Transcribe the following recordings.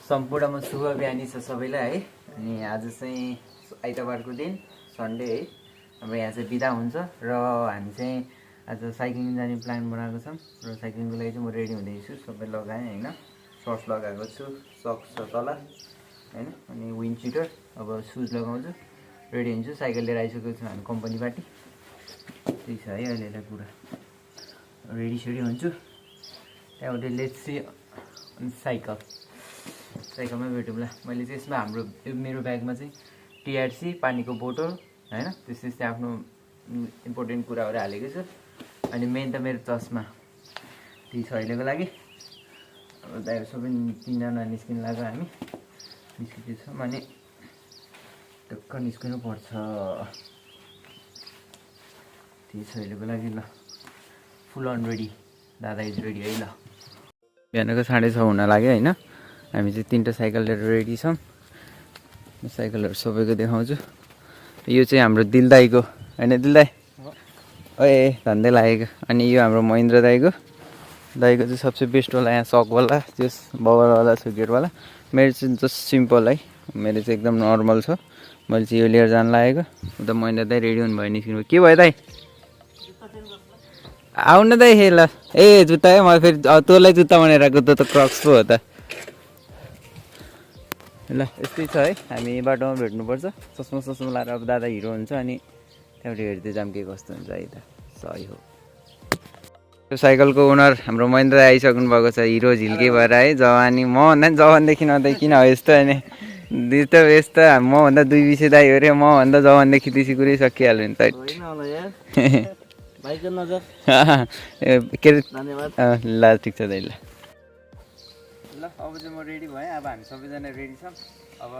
सम्पूर्णमा शुभ बिहानी छ सबैलाई है। अनि आज चाहिँ आइतबारको दिन सन्डे है। हाम्रो यहाँ चाहिँ बिदा हुन्छ र हामी चाहिँ आज साइक्लिङ जाने प्लान बनाएको छौँ र साइक्लिङको लागि चाहिँ म रेडी हुँदैछु। सबै लगाएँ होइन, सर्ट्स लगाएको छु, सक्स छ तल होइन, अनि विन्ड चिटर, अब सुज लगाउँछु, रेडी हुन्छु। साइकल लिएर आइसकेको छु हामी कम्पनीबाट। त्यही छ है अहिलेलाई कुरा, रेडी सेडी हुन्छु। त्यहाँबाट लेट्स सी साइकलमा भेटौँला। मैले चाहिँ यसमा हाम्रो मेरो ब्यागमा चाहिँ टिआरसी, पानीको बोतल होइन, त्यस्तै आफ्नो इम्पोर्टेन्ट कुराहरू हालेको छु। अनि मेन त मेरो चस्मा, त्यही छ अहिलेको लागि। अब दाइहरू सबै तिनजना निस्किनु लाग्यो, हामी निस्किँदैछौँ। अनि टक्क निस्किनु पर्छ, त्यही छ अहिलेको लागि। ल फुल अन रेडी, दादा इज रेडी है। ल बिहानको 6:30 हुन लाग्यो होइन। हामी चाहिँ 3टा साइकल लिएर रेडी छौँ। साइकलहरू सबैको देखाउँछु। यो चाहिँ हाम्रो दिल दाईको होइन, दिल दाई ओए धन्दै लागेको। अनि यो हाम्रो महेन्द्र दाईको चाहिँ सबसे बेस्टवाला, यहाँ सकवाला, त्यो बबलवाला छ, गेटवाला। मेरो चाहिँ जस्ट सिम्पल है, मेरो चाहिँ एकदम नर्मल छ। मैले चाहिँ यो लिएर जानु लागेको। उता महेन्द्र दाई रेडी हुनुभयो, निस्किनु। के भयो दाई? आउनु दाइ। हे ल, ए जुत्ता है, म फेरि तँलाई जुत्ता भनेर आएको, त क्रक्स पो हो त। ल यस्तै छ है, हामी बाटोमा भेट्नुपर्छ। चस्मा लाएर अब दादा हिरो हुन्छ, अनि त्यहाँबाट हेर्दै जाऊँ के कस्तो हुन्छ है त। सही हो। यो साइकलको ओनर हाम्रो महेन्द्र आइसक्नु भएको छ, हिरो झिल्के भएर है। जवानी मभन्दा जवानदेखि नदै किन हो यस्तो होइन, यस्तो मभन्दा 2 बिसे दाइ हो अरे। मभन्दा जवानदेखि त्यसै कुरै सकिहाल्यो नि त। के अरे ल ठिक छ दाइ। ल अब चाहिँ म रेडी भएँ। अब हामी सबैजना रेडी छौँ। अब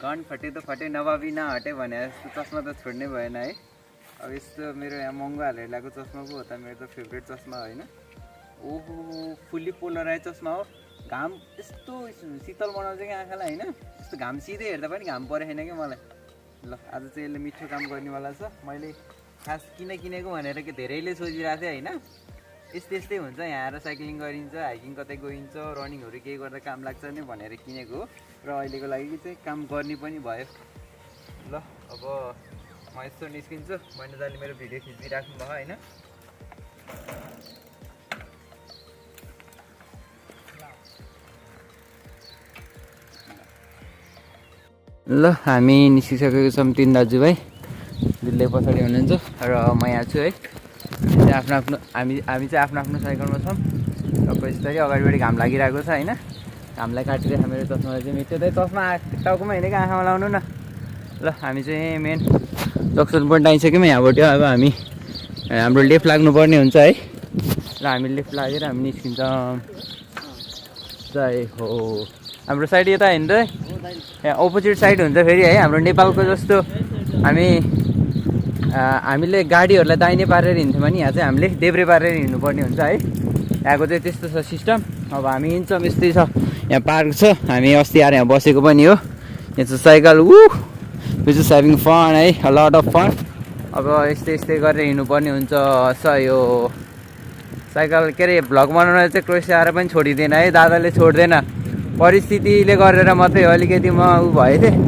गन फटे त फटे, नभाबी नहटे भने जस्तो चस्मा त छोड्नै भएन है। अब यस्तो मेरो यहाँ महँगो हालेर ल्याएको चस्मा पो हो त, मेरो त फेभरेट चस्मा होइन। ओहो, फुल्ली पोलराइज चस्मा हो। घाम यस्तो शीतल बनाउँछ कि आँखालाई होइन। यस्तो घाम सिधै हेर्दा पनि घाम परेन कि मलाई। ल आज चाहिँ यसले मिठो काम गर्नेवाला छ। मैले खास किन किनेको भनेर के धेरैले सोचिरहेको थिएँ होइन। यस्तै हुन्छ, यहाँ आएर साइक्लिङ गरिन्छ, हाइकिङ कतै गइन्छ, रनिङहरू केही गर्दा काम लाग्छ नि भनेर किनेको हो। र अहिलेको लागि चाहिँ काम गर्ने पनि भयो। ल अब म यस्तो निस्किन्छु। मैले दाले मेरो भिडियो खिचिराख्नु भयो होइन। ल हामी निस्किसकेको छौँ 3 दाजुभाइ। दिल्ली पछाडि हुनुहुन्छ र म यहाँ छु है। हामी चाहिँ आफ्नो साइकलमा छौँ। सबै यस्तै अगाडिपट्टि घाम लागिरहेको छ होइन। घामलाई काटिरहेको मेरो चस्मालाई चाहिँ मिठो दाइ। चस्मा टाउकोमा हिँडेको आँखामा लाउनु न। ल हामी चाहिँ मेन जक्सन पोइन्ट आइसक्यौँ। यहाँबाट अब हामी हाम्रो लेफ्ट लाग्नुपर्ने हुन्छ है। ल हामी लेफ्ट लागेर हामी निस्किन्छौँ। जय हो। हाम्रो साइड यता होइन त, यहाँ अपोजिट साइड हुन्छ फेरि है। हाम्रो नेपालको जस्तो हामीले गाडीहरूलाई दाहिने पारेर हिँड्थ्यौँ भने यहाँ चाहिँ हामीले देब्रे पारेर हिँड्नुपर्ने हुन्छ है। यहाँको चाहिँ त्यस्तो छ सिस्टम। अब हामी हिँड्छौँ, यस्तै छ। यहाँ पार्क छ, हामी अस्ति आएर यहाँ बसेको पनि हो। यहाँ चाहिँ cycle which is having fun है, अ लट अफ फन। अब यस्तै गरेर हिँड्नुपर्ने हुन्छ। सही हो। साइकल के अरे भ्लग बनाउन चाहिँ क्रोसिया आएर पनि छोडिदिएन है, दादाले छोड्दैन। परिस्थितिले गरेर मात्रै अलिकति म भए थिएँ।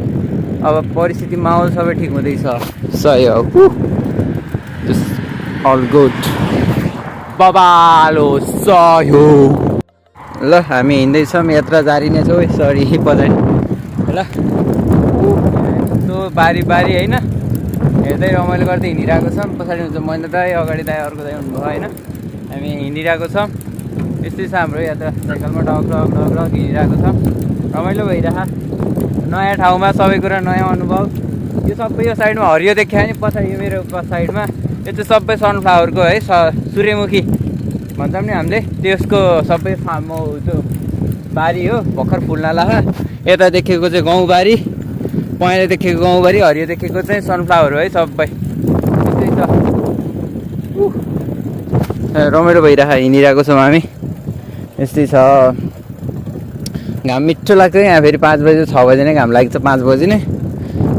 अब परिस्थिति माहौल सबै ठिक हुँदैछ। सही हो। अल गुड बबालो सही हो। ल हामी हिँड्दैछौँ, यात्रा जारी नै छौँ। सरी पछाडि ल यस्तो बारी होइन, हेर्दै रमाइलो गर्दै हिँडिरहेको छौँ। पछाडि हुन्छ महेन्द्र दाई, अगाडि दाई अर्को दाई हुनुभयो होइन। हामी हिँडिरहेको छौँ। यस्तै छ हाम्रो यात्रा। साइकलमा डग हिँडिरहेको छौँ। रमाइलो भइरहेको। नयाँ ठाउँमा सबै कुरा नयाँ अनुभव। यो सबै यो साइडमा हरियो देख्यो नि, पछाडि यो मेरो साइडमा यो चाहिँ सबै सनफ्लावरको है, सूर्यमुखी भन्छौँ नि हामीले, त्यसको सबै त्यो बारी हो। भर्खर फुल्न लाग्यो। यता देखेको चाहिँ गाउँबारी, पहेँलो देखेको गाउँबारी, हरियो देखेको चाहिँ सनफ्लावर हो है सबै। त्यस्तै छ। रमाइलो भइरहेको हिँडिरहेको छौँ हामी। यस्तै छ। घाम मिठो लाग्छ यहाँ फेरि 5 बजे 6 बजे नै घाम लाग्छ। 5 बजी नै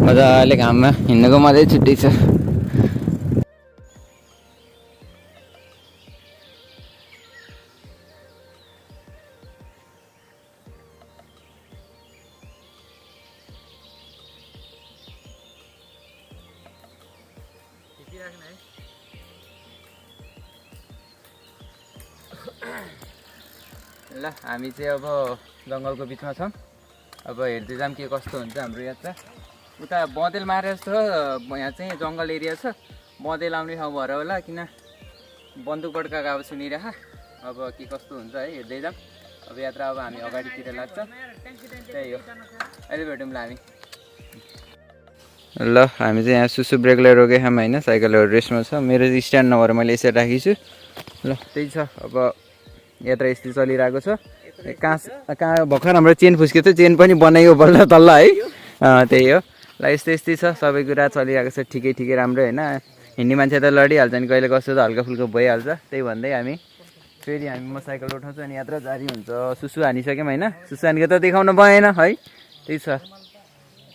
मजाले घाममा हिँड्नुको मजै छुट्टै छ। ल हामी चाहिँ अब जङ्गलको बिचमा छौँ अब हेर्दै जाऊँ के कस्तो हुन्छ हाम्रो यात्रा उता बँदेल मारे जस्तो यहाँ चाहिँ जङ्गल एरिया छ बँदेल आउने ठाउँ भएर होला किन बन्दुक पड्काएको अब सुनिरह अब के कस्तो हुन्छ है हेर्दै जाऊँ अब यात्रा अब हामी अगाडितिर लाग्छ त्यही हो अहिले भेटौँ ल हामी ल हामी चाहिँ यहाँ सुसु ब्रेकलाई रोकेको छौँ होइन साइकलहरू रेस्टमा छ मेरो स्ट्यान्ड नभएर मैले यसरी राखेको छु ल त्यही छ अब यात्रा यस्तै चलिरहेको छ कहाँ भर्खर हाम्रो चेन फुस्कियो थियो चेन पनि बनाइयो बल्ल तल्ल है त्यही हो ल यस्तै छ सबै कुरा चलिरहेको छ ठिकै राम्रो होइन हिँड्ने मान्छे त लडिहाल्छ नि कहिले कस्तो त हल्का फुल्का भइहाल्छ त्यही भन्दै हामी फेरि म साइकल उठाउँछु अनि यात्रा जारी हुन्छ सुसु हानिसक्यौँ होइन सुसु हानेको त देखाउनु भएन है त्यही छ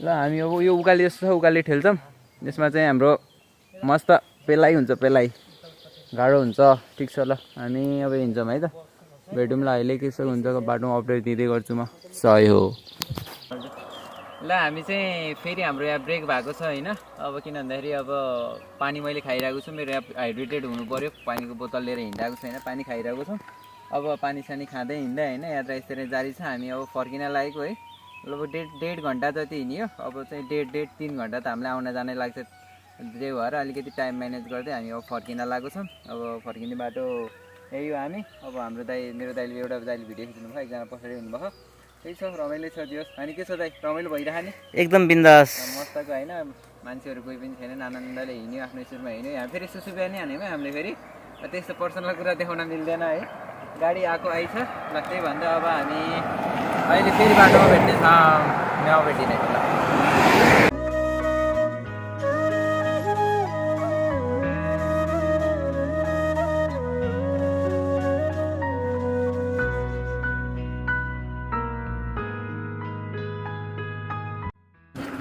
ल हामी अब यो उकाली जस्तो छ उकाली ठेल्छौँ यसमा चाहिँ हाम्रो मस्त पेलाइ हुन्छ पेलाइ गाह्रो हुन्छ ठिक छ ल हामी अब हिँड्छौँ है त भेटौँ ल अहिले के छ हुन्छ बाटोमा अपडेट दिँदै गर्छु म सही हो ल हामी चाहिँ फेरि हाम्रो यहाँ ब्रेक भएको छ होइन अब किन भन्दाखेरि अब पानी मैले खाइरहेको छु मेरो यहाँ हाइड्रेटेड हुनु पऱ्यो पानीको बोतल लिएर हिँडिरहेको छैन पानी खाइरहेको छु अब पानी सानी खाँदै हिँड्दै होइन यात्रा यसरी जारी छ हामी अब फर्किन लागेको है लगभग डेढ घन्टा जति हिँड्यो अब चाहिँ डेढ 3 घन्टा त हामीलाई आउन जानै लाग्छ त्यही भएर अलिकति टाइम म्यानेज गर्दै हामी अब फर्किन लागेको छौँ अब फर्किने बाटो यही हो हामी अब हाम्रो दाइ मेरो दाइले एउटा दाइले भिडियो खिच्नुभयो एकजना पछाडि हुनुभयो त्यही छ रमाइलो छ दियोस् अनि के छ दाइ रमाइलो भइरह नि एकदम बिन्दास मस्तको होइन मान्छेहरू कोही पनि छैन आनन्दले हिँड्यो आफ्नो स्कुलमा हिँड्यो यहाँ फेरि सुसु बिहानै हान्यौँ हामीले फेरि त्यस्तो पर्सनल कुरा देखाउन मिल्दैन है गाडी आएको आइछ ल त्यही भन्दा अब हामी अहिले फेरि बाटोमा भेट्नेछ नभेटिने ल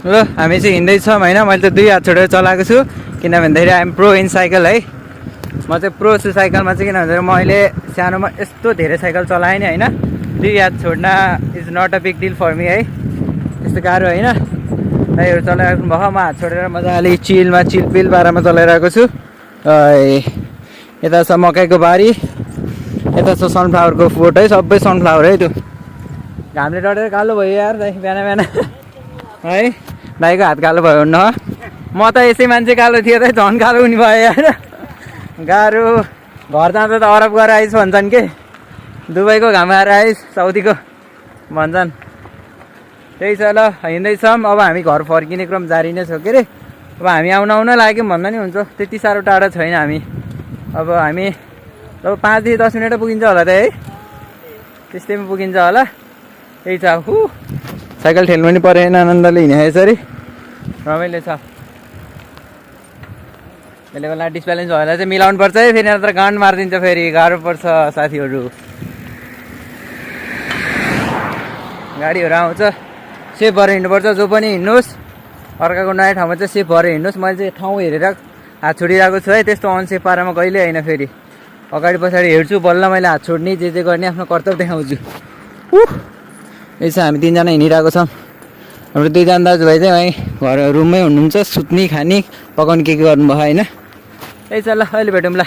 ल हामी चाहिँ हिँड्दैछौँ होइन मैले त 2 हात छोडेर चलाएको छु किन भन्दाखेरि आइएम प्रो इन साइकल है म चाहिँ प्रो छु साइकलमा चाहिँ किन भन्दाखेरि मैले सानोमा यस्तो धेरै साइकल चलाएँ नि होइन 2 हात छोड्न is not a big deal for me है यस्तो गाह्रो होइन दाइहरू चलाइराख्नु भयो म हात छोडेर मजाले चिलपिल पारामा चलाइरहेको छु यता छ मकैको बारी यता छ सनफ्लावरको फोट है सबै सनफ्लावर है त्यो घामले डढेर कालो भयो यार दाइ बिहान है दाइको हात कालो भयो न म त यसै मान्छे कालो थियो त झन् कालो हुने भयो यार गाह्रो घर जाँदा त अरब गरेर आइस भन्छन् के दुबईको घाम आएर आइस साउदीको भन्छन् त्यही छ ल हिँड्दैछौँ अब हामी घर फर्किने क्रम जारी नै छ के अरे अब हामी आउन लाग्यौँ भन्दा नि हुन्छ त्यति साह्रो टाढा छैन हामी अब हामी अब 5 देखि 10 मिनट पुगिन्छ होला त है त्यस्तैमा पुगिन्छ होला त्यही छ साइकल ठेल्नु पनि परेन आनन्दले हिँडे यसरी रमाइलो छ त्यसले गर्दा डिसब्यालेन्स भएर चाहिँ मिलाउनु पर्छ है फेरि नत्र गान्ड मारिदिन्छ फेरि गाह्रो पर्छ साथीहरू गाडीहरू आउँछ सेफ भएर हिँड्नुपर्छ जो पनि हिँड्नुहोस् अर्काको नयाँ ठाउँमा चाहिँ सेफ भएर हिँड्नुहोस् मैले चाहिँ ठाउँ हेरेर हात छोडिरहेको छु है त्यस्तो अनसेफ पारामा कहिले होइन फेरि अगाडि पछाडि हेर्छु बल्ल मैले हात छोड्ने जे गर्ने आफ्नो कर्तव्य देखाउँछु यसो हामी 3 जना हिँडिरहेको छौँ हाम्रो 2 जना दाजुभाइ चाहिँ है घर रुममै हुनुहुन्छ सुत्ने खाने पकाउने के गर्नुभयो होइन त्यही छ ल अहिले भेटौँ ल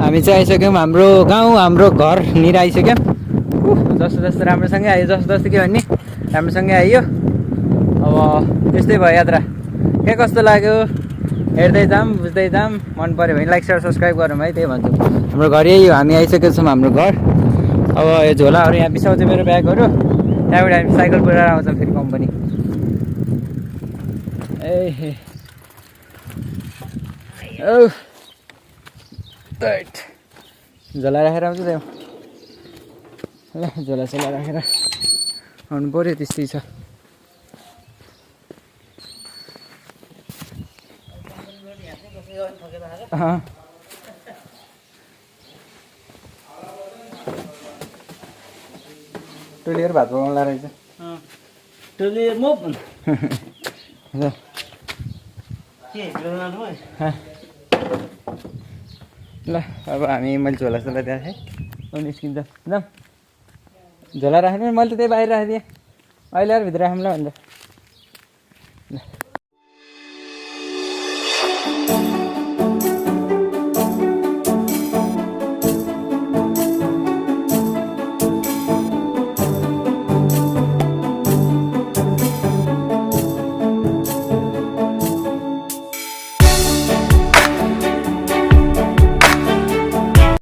हामी चाहिँ आइसक्यौँ हाम्रो गाउँ हाम्रो घरनिर आइसक्यौँ जस्तो राम्रोसँगै आयो जस्तो के भन्ने राम्रोसँगै आइयो अब त्यस्तै भयो यात्रा के कस्तो लाग्यो हेर्दै जाऊँ बुझ्दै जाऊँ मन पऱ्यो भने लाइक शेयर सब्सक्राइब गरौँ है त्यही भन्छु हाम्रो घर यही हो हामी आइसकेको छौँ हाम्रो घर अब यो झोलाहरू यहाँ बिसाउँछ मेरो ब्यागहरू त्यहाँबाट हामी साइकल पुऱ्याएर आउँछौँ फेरि कम्पनी झोला राखेर आउँछु त्यहाँ ल झोला सोला राखेर आउनु पऱ्यो त्यस्तै छ टोलीहरू भात पकाउँला रहेछ टोली म ल ल अब हामी मैले झोला सोला दिएको थिएँ निस्किन्छ जाऊँ झोला राख्नु मैले त त्यही बाहिर राखिदिएँ अहिले अरू भित्र राखौँ ल अन्त ल